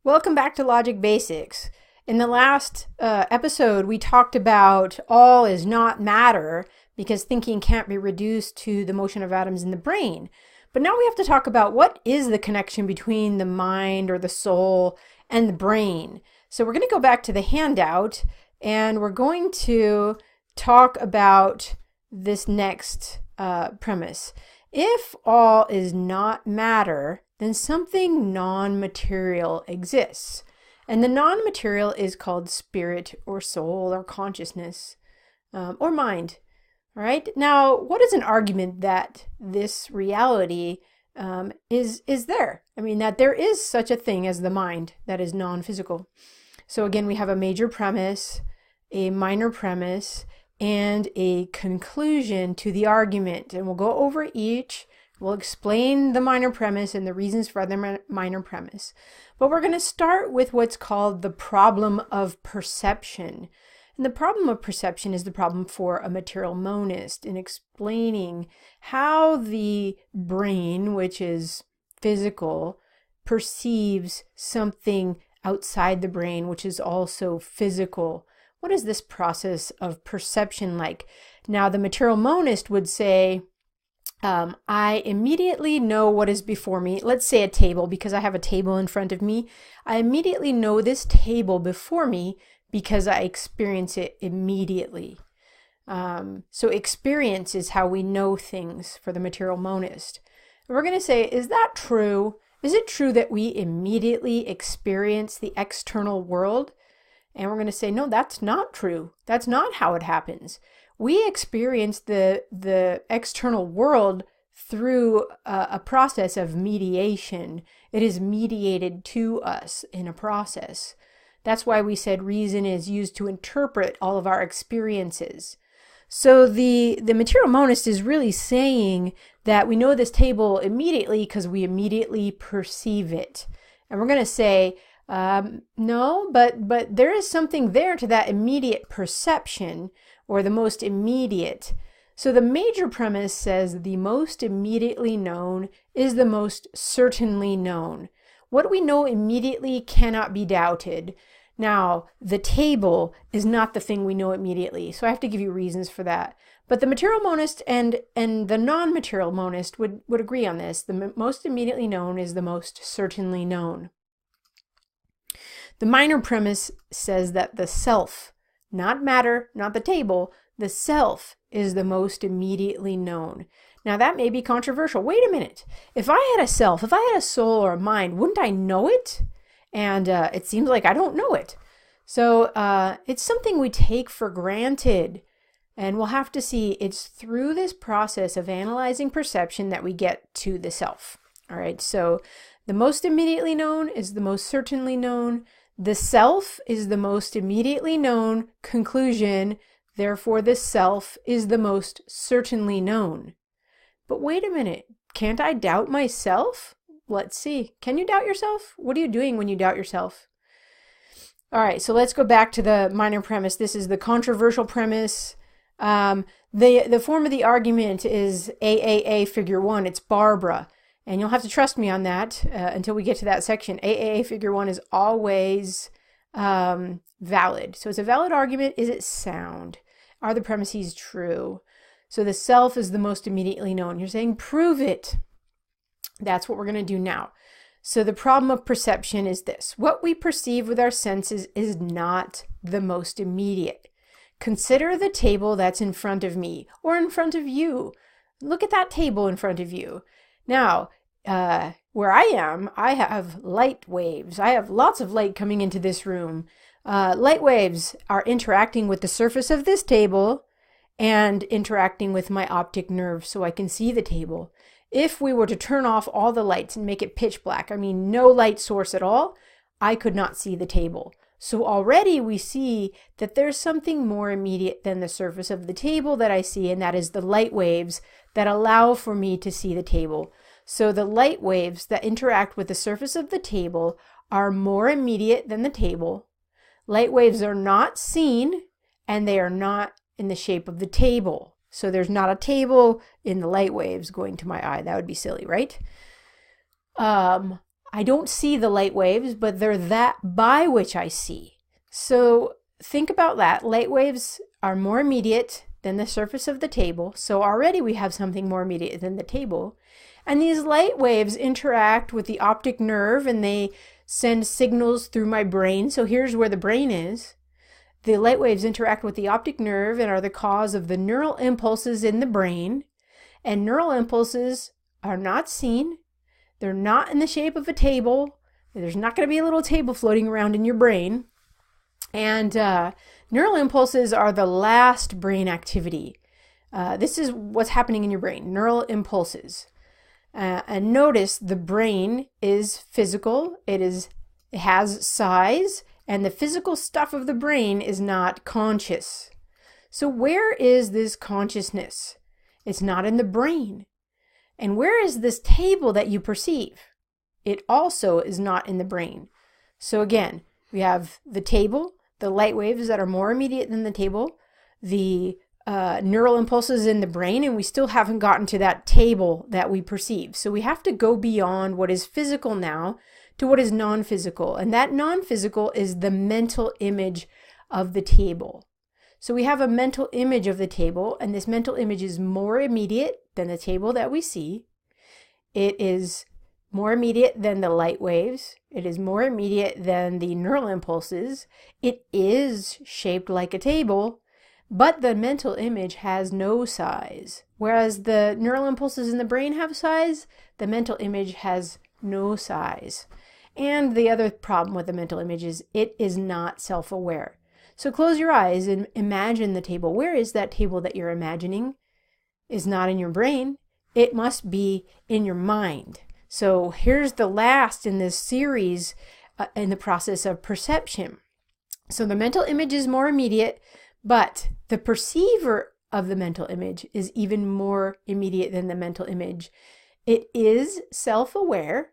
Welcome back to Logic Basics. In the last episode, we talked about all is not matter because thinking can't be reduced to the motion of atoms in the brain. But now we have to talk about what is the connection between the mind or the soul and the brain. So we're going to go back to the handout and we're going to talk about this next premise. If all is not matter, then something non-material exists. And the non-material is called spirit or soul or consciousness or mind. All right. Now, what is an argument that this reality is there? I mean, that there is such a thing as the mind that is non-physical. So again, we have a major premise, a minor premise, and a conclusion to the argument. And we'll go over each. We'll explain the minor premise and the reasons for the minor premise. But we're going to start with what's called the problem of perception. And the problem of perception is the problem for a material monist in explaining how the brain, which is physical, perceives something outside the brain, which is also physical. What is this process of perception like? Now, the material monist would say, I immediately know what is before me. Let's say a table, because I have a table in front of me. I immediately know this table before me because I experience it immediately. So experience is how we know things for the material monist. And we're going to say, is that true? Is it true that we immediately experience the external world? And we're going to say, no, that's not true. That's not how it happens. We experience the external world through a process of mediation. It is mediated to us in a process. That's why we said reason is used to interpret all of our experiences. So the material monist is really saying that we know this table immediately because we immediately perceive it. And we're going to say, no, but there is something there to that immediate perception, or the most immediate. So the major premise says the most immediately known is the most certainly known. What we know immediately cannot be doubted. Now, the table is not the thing we know immediately, so I have to give you reasons for that. But the material monist and the non-material monist would agree on this. The most immediately known is the most certainly known. The minor premise says that the self, not matter, not the table, the self is the most immediately known. Now that may be controversial. Wait a minute. If I had a self, if I had a soul or a mind, wouldn't I know it? And it seems like I don't know it. So it's something we take for granted. And we'll have to see it's through this process of analyzing perception that we get to the self. All right, so the most immediately known is the most certainly known. The self is the most immediately known conclusion. Therefore, the self is the most certainly known. But wait a minute. Can't I doubt myself? Let's see. Can you doubt yourself? What are you doing when you doubt yourself? All right, so let's go back to the minor premise. This is the controversial premise. The form of the argument is AAA figure 1. It's Barbara. And you'll have to trust me on that until we get to that section. AAA figure 1 is always valid. So it's a valid argument. Is it sound? Are the premises true? So the self is the most immediately known. You're saying, prove it. That's what we're going to do now. So the problem of perception is this. What we perceive with our senses is not the most immediate. Consider the table that's in front of me or in front of you. Look at that table in front of you. Now, where I am, I have light waves. I have lots of light coming into this room. Light waves are interacting with the surface of this table and interacting with my optic nerve so I can see the table. If we were to turn off all the lights and make it pitch black, I mean no light source at all, I could not see the table. So already we see that there's something more immediate than the surface of the table that I see, and that is the light waves that allow for me to see the table. So the light waves that interact with the surface of the table are more immediate than the table. Light waves are not seen, and they are not in the shape of the table. So there's not a table in the light waves going to my eye. That would be silly, right? I don't see the light waves, but they're that by which I see. So think about that. Light waves are more immediate than the surface of the table. So already we have something more immediate than the table. And these light waves interact with the optic nerve and they send signals through my brain. So here's where the brain is. The light waves interact with the optic nerve and are the cause of the neural impulses in the brain. And neural impulses are not seen. They're not in the shape of a table. There's not going to be a little table floating around in your brain. And neural impulses are the last brain activity. This is what's happening in your brain, neural impulses. And notice the brain is physical. It has size, and the physical stuff of the brain is not conscious. So where is this consciousness? It's not in the brain. And where is this table that you perceive? It also is not in the brain. So again, we have the table, the light waves that are more immediate than the table, the neural impulses in the brain, and we still haven't gotten to that table that we perceive. So we have to go beyond what is physical now to what is non-physical. And that non-physical is the mental image of the table. So we have a mental image of the table, and this mental image is more immediate than the table that we see. It is more immediate than the light waves. It is more immediate than the neural impulses. It is shaped like a table, but the mental image has no size. Whereas the neural impulses in the brain have size, the mental image has no size. And the other problem with the mental image is it is not self-aware. So close your eyes and imagine the table. Where is that table that you're imagining? It's not in your brain. It must be in your mind. So here's the last in this series in the process of perception. So the mental image is more immediate, but the perceiver of the mental image is even more immediate than the mental image. It is self-aware,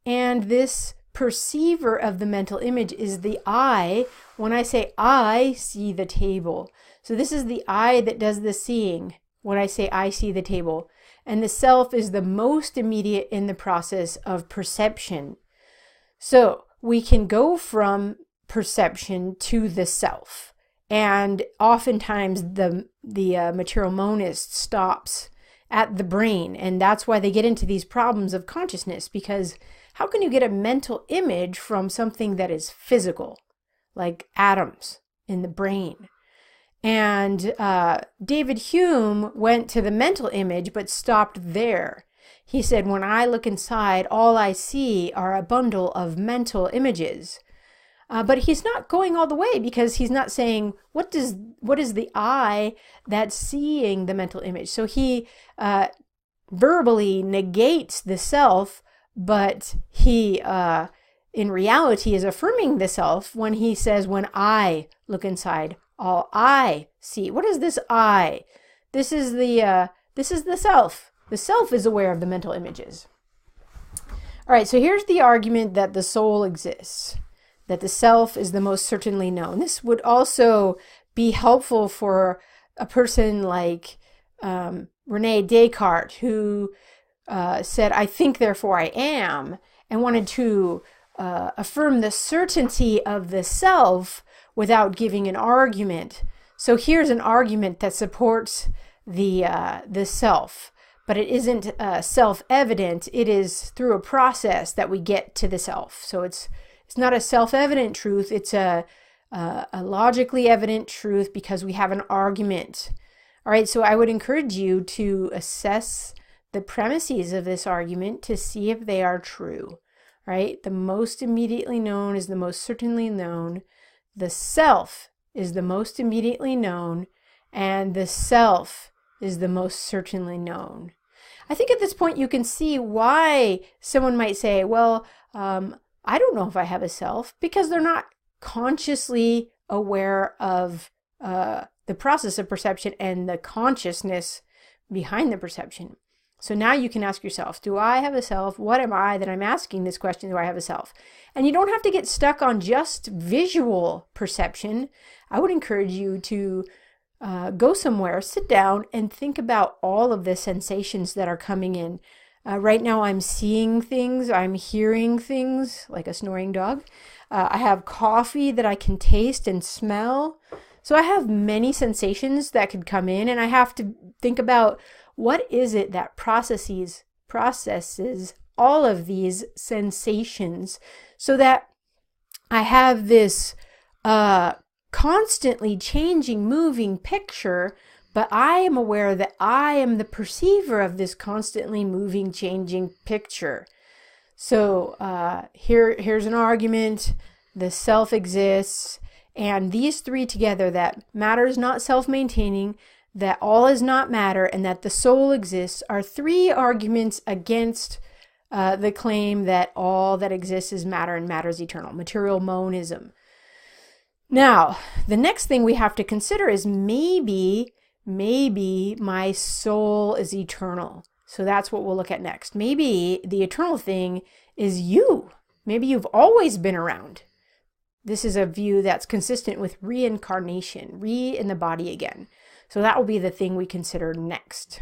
and this perceiver of the mental image is the I. When I say I see the table, so this is the I that does the seeing when I say I see the table. And the self is the most immediate in the process of perception. So we can go from perception to the self. And oftentimes the material monist stops at the brain. And that's why they get into these problems of consciousness, because how can you get a mental image from something that is physical, like atoms in the brain? And David Hume went to the mental image, but stopped there. He said, when I look inside, all I see are a bundle of mental images. But he's not going all the way, because he's not saying, what is the I that's seeing the mental image? So he verbally negates the self, but he, in reality, is affirming the self when he says, when I look inside, all I see. What is this I? This is the self. The self is aware of the mental images. All right, so here's the argument that the soul exists, that the self is the most certainly known. This would also be helpful for a person like Rene Descartes, who said, I think, therefore I am, and wanted to affirm the certainty of the self without giving an argument. So here's an argument that supports the self, but it isn't self-evident. It is through a process that we get to the self. So it's not a self-evident truth. It's a logically evident truth because we have an argument. All right, so I would encourage you to assess the premises of this argument to see if they are true. Right? The most immediately known is the most certainly known. The self is the most immediately known, and the self is the most certainly known. I think at this point you can see why someone might say, well, I don't know if I have a self, because they're not consciously aware of the process of perception and the consciousness behind the perception. So now you can ask yourself, do I have a self? What am I that I'm asking this question? Do I have a self? And you don't have to get stuck on just visual perception. I would encourage you to go somewhere, sit down, and think about all of the sensations that are coming in. Right now I'm seeing things, I'm hearing things like a snoring dog. I have coffee that I can taste and smell. So I have many sensations that could come in, and I have to think about what is it that processes all of these sensations so that I have this constantly changing, moving picture, but I am aware that I am the perceiver of this constantly moving, changing picture. So here's an argument. The self exists, and these three together, that matter is not self-maintaining, that all is not matter, and that the soul exists, are three arguments against the claim that all that exists is matter and matter is eternal, material monism. Now, the next thing we have to consider is maybe my soul is eternal. So that's what we'll look at next. Maybe the eternal thing is you. Maybe you've always been around. This is a view that's consistent with reincarnation, in the body again. So that will be the thing we consider next.